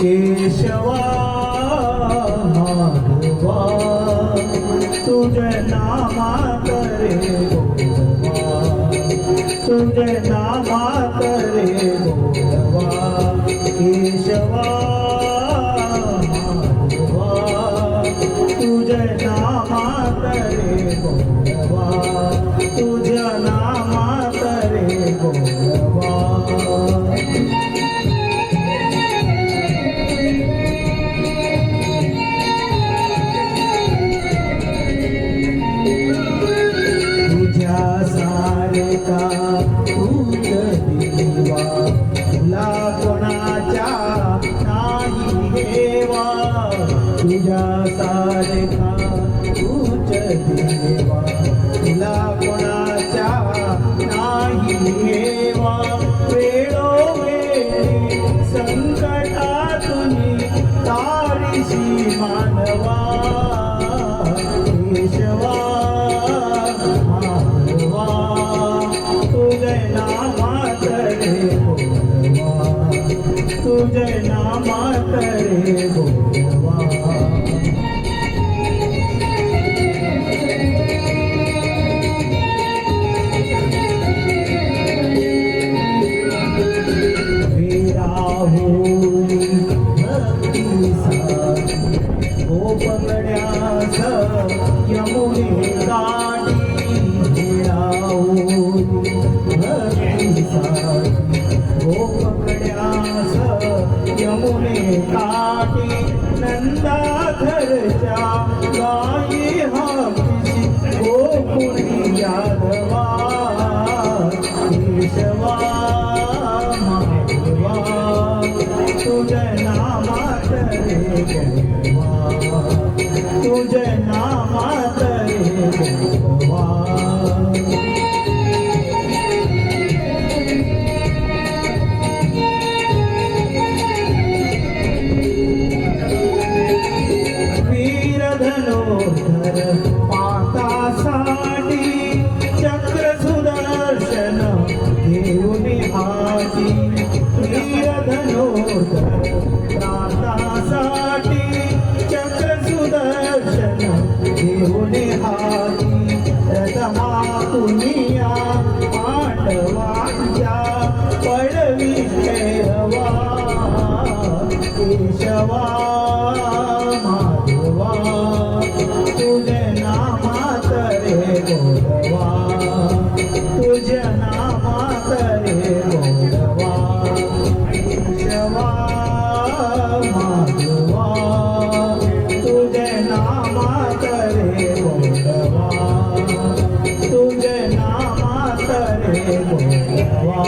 केशवा माधवा तुझे नामा करे गोडवा तुझे नामा करे गोडवा केशवा माधवा तुझे नामा करे गोडवा तुझे नामा करे गोडवा सारखा तूच देवा तुला कोणाच्या नाही हेवा तुझ्या सारखा तूच देवा तुला कोणाच्या नाही हेवा वेळोवेळी संकटातून तारीशी मानवा केशवा तुझे नामा करे गोडवा विराहुली भक्तीसाठी गोपगड्यास यमुने गाठी गोपकड्यास यमुने काठी नंदाधरच्या गायी हापीसी गोकुळी यादवा केशवा माधवा तुझे नामा करे गोडवा तुझे नामा करे गोडवा धनुर्धर पातासाठी चक्र सुदर्शन घेऊन हाती वीर धनुर्धर पातासाठी चक्र सुदर्शन घेऊन हाती रथमातुनिया पांडवांच्या पडवी ठेवा केशवा माधवा तुझे नामा करे गोडवा तुझे नामा करे गोडवा केशवा माधवा तुझे नामा करे गोडवा तुझे नामा करे गोडवा